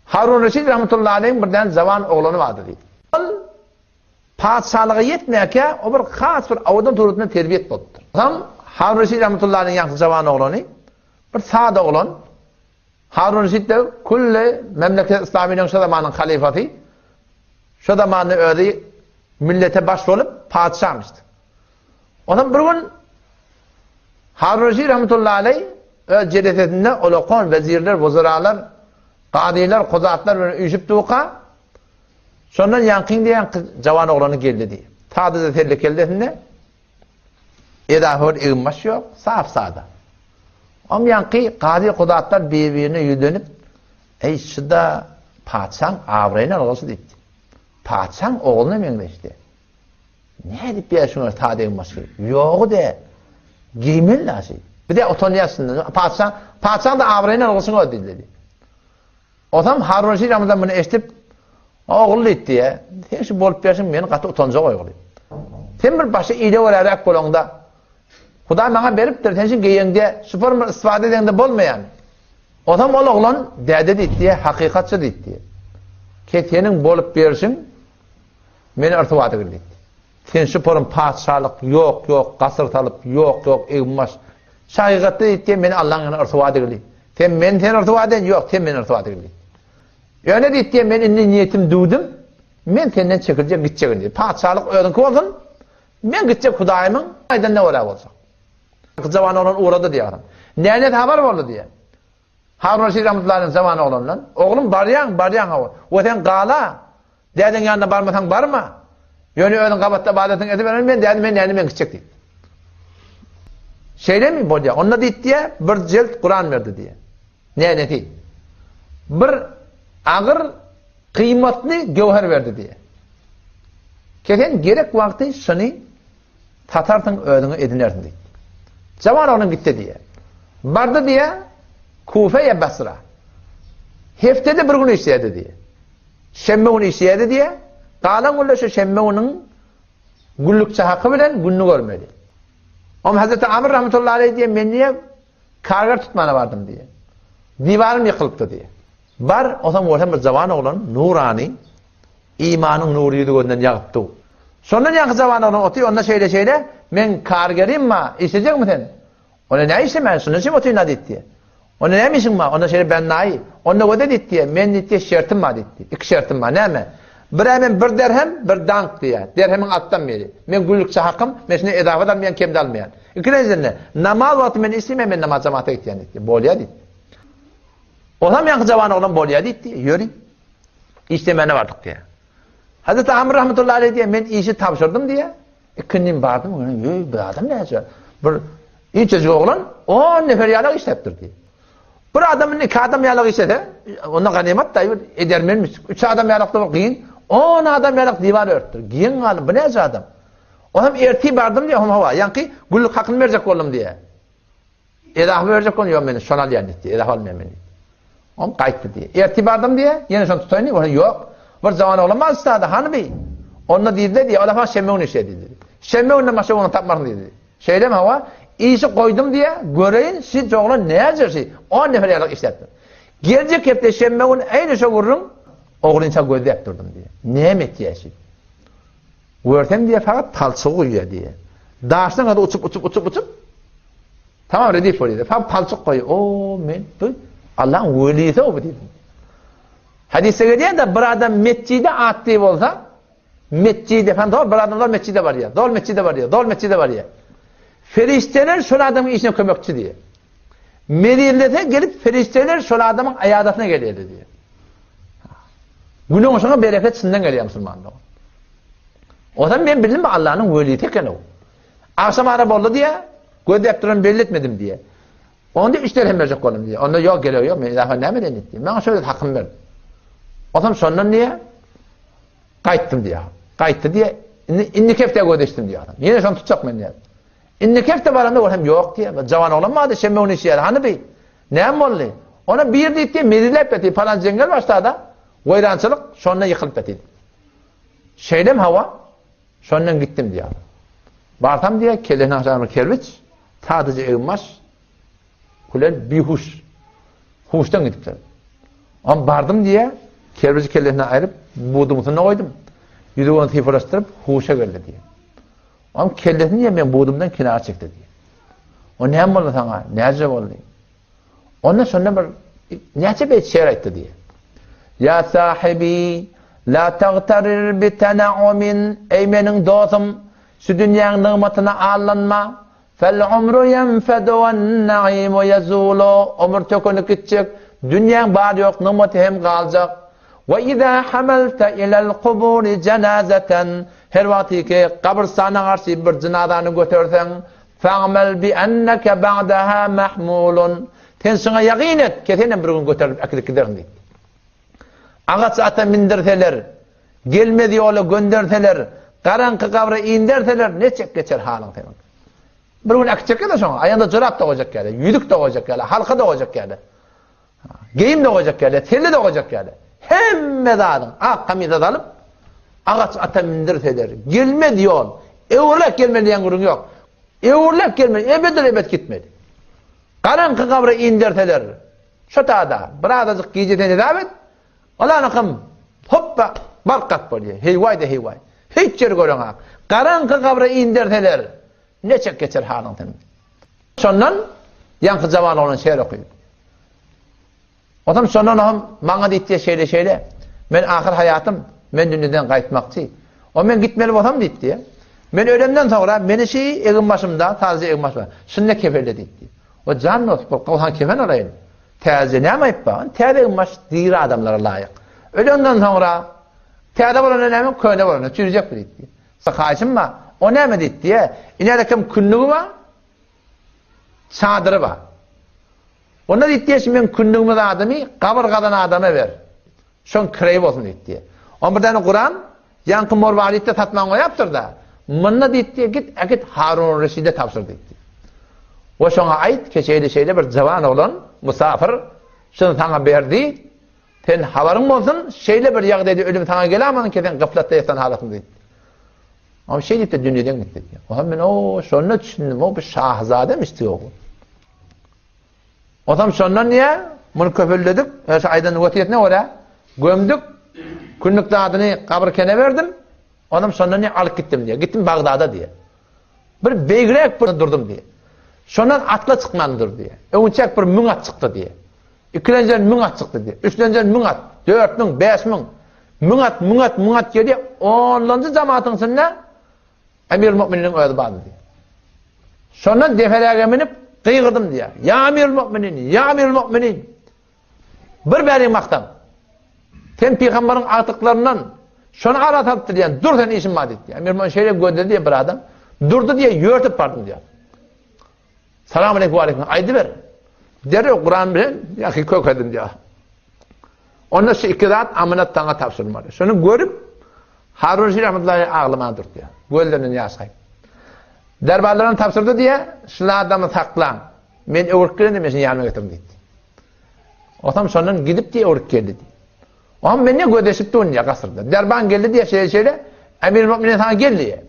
Harun Reşid rahmetullahi aleyhim birden zavan oğlanı vardı deydi. Padşalığı yetmeyke o bir has bir avadan turutuna terbiyet bolupdur. Tam Harun Reşid rahmetullahi aleyhim yankı zavan oğlanı bir sağda olan Harun Reşid de kulle memleket İslami'nin şu zamanın halifati şu zamanı öyle millete baş olup padişahmıştı. Ondan bir gün Harun Reşid rahmetullahi aleyh öz cedetetinde olakon vezirler, vuzuralar, qadiler, kozatlar böyle üyüşüp duqa sonra yankın diyen cavan oğlanı geldi diye. Tadı terlik eldesinde edahör eğinbaş yok, saf sağda. Ama yankı qadi kozatlar birbirine yüdönüp ey şuda padişahın avrayla olası dedi. Padişahın oğluna menleşti. Ne edip bir yaşına tadı eğinbaş gibi? Yok de giymeli lazım. Bir de otanıyasın. Padişahın da avrayla olası dedi. O zaman Harun Reşid Ramazan bunu eşitip oğul etti ya. Sen şu bolup versin beni katı utanca koyuyor. Sen bir başka iyide olarak kolonda Huday bana veriptir. Sen şu giyende süper istifade edende bolmayan. O zaman o oğlan dede etti ya. Hakikatçı etti ya. Ki senin bolup versin beni irtibatı girdi. Sen süperin padişahlık yok kasır talıp yok evmaz. Hakikatçı etti ya beni Allah'ın irtibatı girdi. Sen irtibatı edin yok. Sen beni irtibatı girdi. Öyle deyip diye ben inni niyetim duydum. Ben senden çekilecek gidecek diye. Padişahlık ödün olsun. Ben gidecek Hudayımın aydan ne olay olacak. Zamanı olan uğradı diye adam. Nerede haber oldu diye. Harun Reşid rahmetullah'ın zamanı olanlar. Oğlum baryan hava. O sen qala. Dedin yanına barmasan barma. Yönü ödün kabatta ibadetin edip ben dedim ben gidecek diye. Şeyle mi bu diye. Onunla deyip diye bir cilt Kur'an verdi diye. Ne değil. Bir ağır kıymetli gevher verdi diye. Keten gerek vakti şunu Tatartın ödünü edinerdin diye. Zaman onun gitti diye. Bardı diye Kufe'ye Basra. Heftede bir gün işledi diye. Şembe günü işledi diye. Kalan gülle şu şembe günün güllükçe hakkı bilen gününü görmedi. Ama Hazreti Amr rahmetullahi aleyh diye ben niye kargar tutmana vardım diye. Divarım yıkılıptı diye. Bar o zaman ortam bir zamanı olan nurani imanın nuriydi gönden yağıptı. Sonra yakı zamanı olan otuyor onda şeyle men kargerim ma isteyecek mi sen? Ona ne istemem sonra şimdi otuyor ne diye. Ona ne misin ma? Onda şeyle ben nahi. Onda o da diye men diye şartım ma diye. İki şartım ma ne mi? Bir hemen bir derhem bir dank diye. Derhemin alttan beri. Men güllükçe hakkım mesela edafadan ben kemde almayan. İkincisi namaz vakti men istemem men namaz cemaate gittiyen diye. Bolya diye. O zaman yankı zamanı olan bolya diye. Yürü. İstemene vardık diye. Hazreti Amr rahmetullahi aleyh diye ben işi tapşırdım diye. İkindim vardım. Bir adam ne yazıyor? Bir iyi çocuk oğlan 10 nefer yalık işleptir diye. Bir adamın 2 adam yalık işlese ona ganimet da edermenmiş. 3 adam yalıkta giyin 10 adam yalık divar örttür. Giyin alın. Bu ne yazıyor adam? O zaman erti vardım diye hava. Yankı güllük hakkını verecek oğlum diye. Edahı verecek onu yok beni. Şonal yani diye. Edahı almayan beni. Onu kayıttı diye. Erti vardım diye yine son tutayım diye. Yok. Bir zaman olamaz istadı. Hani bey? Onunla dedi diye. O defa şemmeğun işe dedi. Şemmeğunla maşa onu tapmak dedi. Şeyle mi hava? İyisi koydum diye göreyin siz oğlan ne yazarsın? 10 nefer yalık işlettim. Gelecek hep de şemmeğun aynı şey vururum. Oğlun sen gözde yaptırdım diye. Ne emek diyesi? Görsem diye fakat palçığı uyuyor diye. Dağıştan kadar uçup. Tamam redif oluyor. Fakat palçık koyuyor. Oo men. Allah'ın velisi o bu dedi. Hadise geliyor da bir adam mescide attığı olsa mescide falan doğru bir adamlar mescide var ya. Doğru mescide var ya. Ferişteler şu adamın işine kömekçi diye. Medinede gelip ferişteler şu adamın ayadatına geliyordu diye. Günün sonra bereket sinden geliyor Müslümanlar. O zaman ben bildim mi Allah'ın velisi tekrar o. Akşam araba oldu diye gözde yaptıran belli etmedim diye. Onda işler hem verecek oğlum diye. Onda yok geliyor yok. Ben daha ne mi denettim diye. Ben şöyle hakkım verdim. O zaman sonra niye? Kayıttım diye. Kayıttı diye. İnni kefte gödeştim diye adam. Yine son tutacak mı diye. İnni kefte var anda hem yok diye. Cavan olamadı. Şemme onu işe yarar. Hani bey? Ne mi oldu? Ona bir deyip diye medilep eti. Falan cengel başladı. Vayrancılık sonra yıkılıp etiydi. Şeylem hava. Sonra gittim diye adam. Bartam diye kellehin ahşamı kelviç. Tadıcı evmaş. Kulen bir huş. Huştan gidipler. Ama bardım diye kerbeci kellesine ayırıp buğdumusuna koydum. Yüzüğünü tifrastırıp huşa geldi diye. Ama kellesini diye ben buğdumdan kenara çekti diye. O ne oldu sana? Ne acaba oldu? Ondan sonra bir nece bir şiir etti diye. Ya sahibi la tagtarir bi tenaumin, ey menin dostum, şu dünyanın nimetine allanma. Fel umru yenfedu ven naimu yazulu, umur tökünü gidecek, dünyanın bari yok, nimeti hem kalacak. Ve izâ hamelte ilel kuburi cenazeten, her vakti kabirstana karşı bir cenadanı götürsen, fa'mel bi enneke ba'daha mahmulun, sen sana yakin et, kesene bir gün götürüp akılık giderin deyip. Ağaç ata mindirseler, gelmedi yolu gönderseler, karanlık kabra indirseler, ne çek geçer halın senin. Bir gün akacak ya da sonra, ayağında çorap da olacak yani, yüdük de olacak yani, halka da olacak yani, giyim de olacak yani, telli de olacak yani. Hem medadın, kamiz alıp, ağaç ata mindirseler, gelmedi yol, evurlak gelmedi yangurun yok, evurlak gelmedi, ebed gitmedi. Karanlık kabra indirseler, şu da, birazcık giyecekten davet, Allah'ın hoppa barkat böyle. Heyvay da heyvay. Hiç yer görün ha. Karanlık kabra indirseler ne çek geçer halın senin. Sondan yankı zaman olan şiir okuyor. Adam sondan bana deyip şeyle. Ben ahir hayatım, ben dünyadan kayıtmakçı. O ben gitmeli olsam deyip diye. Ben ölemden sonra beni evin başımda, taze evin başımda. Sünnet kefirle deyip diye. O can olsun, kalhan kefen arayın. Teyze ne yapayım ben? Teyze baş diri adamlara layık. Ölümden sonra teyze olan önemli, köyde olan çürüyecek bir diye. Sakayışım mı? O ne mi diye? İnerekim künnüğü var, çadırı var. Ona diye şimdi ben künnüğümü de adamı, kaburgadan adama ver. Şun kreyip olsun diye. Ama bir tane Kur'an, yankı morvaliyette tatmanı yaptır da, bununla diye git Harun Reşid'e tavsır diye. O şuna ait keçeyli bir cavan olan musafir şunu sana verdi. Sen havarın olsun şeyle bir yağ dedi ölüm sana gelemem kesen gaflatta yatan halatın dedi. Ama şey gitti dünyadan gitti. O hemen o sonra düşündüm o bir şahzademişti o. O zaman sonra niye? Bunu köpürledik. Aydan vatiyetine oraya gömdük. Günlükte adını kabirkene verdim. Ondan sonra niye alıp gittim diye. Gittim Bağdat'a diye. Bir beygirek durdum diye. Sondan atla çıkmandır diye. Önçek bir mün at çıktı diye. İkinciden mün at çıktı diye. Üçünciden mün at. 4.000, 5.000. Mün at geldi. 10. cemaatın sonuna Emir Mü'minin öyle bağlı diye. Sondan defelerine binip kıygırdım diye. Ya Emir Mü'minin. Bir beri maktam. Sen peygamberin artıklarından şunu aratıp diye. Dur sen işin var diye. Emir Mü'min şeyle gönderdi diye bir adam. Durdu diye yörtüp pardon diye. Selamun aleyküm ve aleyküm. Aydı ver. Deri Kur'an bilen yakı kök edin diye. Ondan şu ikidat amanat tana tavsırmadı. Şunu görüp Harun Reşid rahmetullahi ağlama durdu diye. Göllerinin yasayım. Derbarlarını tavsırdı diye şuna adamı saklan. Ben öğürklerini demesin yanıma getirdim dedi. O tam sonundan gidip diye öğürk geldi diye. O zaman ben ne gödeşipti onun ya kasırda. Derban geldi diye şeyle Emir Mü'minin sana geldi diye.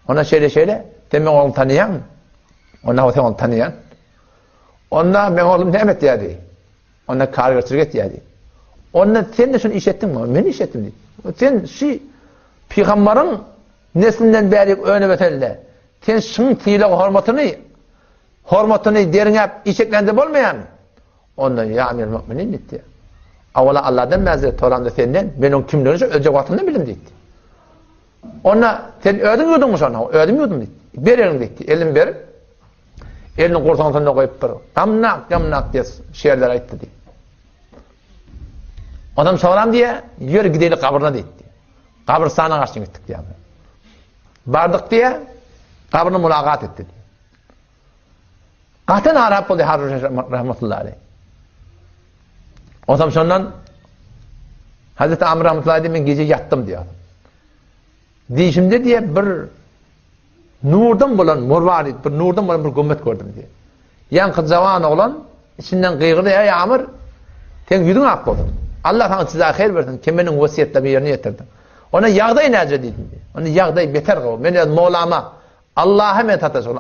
Ona şeyle demek onu tanıyan mı? Ona sen onu tanıyan. Ona ben oğlum Mehmet dedi. Ona kargıçlık dedi. Ona sen de şunu iş ettin mi? Ben iş ettim dedi. Sen şu peygamberin neslinden beri önümetelle. Sen şunun tiyile hormatını derine içeklendi olmayan. Ondan ya Emir Mü'minin dedi. Avvala Allah'dan mezret orandı senden. Ben onun kimliğini ölecek vaktinde bilim dedi. Ona sen ödüm yudun mu sonra? Ödüm yudun dedi. Berelim dedi. Elim ver. Elini korsanatına koyup bir. Yamnak diye şiirler ayıttı diye. Adam soğuram diye yürü gidelim kabrına dedi. Kabristana karşı gittik diye. Bardık diye kabrını mülakat etti diye. Katen Arap oldu Harun Reşid rahmetullahi aleyh. O zaman sondan Hazreti Amr rahmetullahi aleyh ben gece yattım diyor. Dişimde diye bir nurdan bulan morvarit, bir nurdan bulan bir gümmet gördüm diye. Yankı cavan olan içinden kıygıdı ya Amr sen yüzün ak oldun. Allah sana size hayır versin. Kiminin vasiyetlerini yerine getirdin. Ona yağdayı necre dedim diye. Ona yağdayı beter kavur. Ben Mevlama Allah'a metat etsin.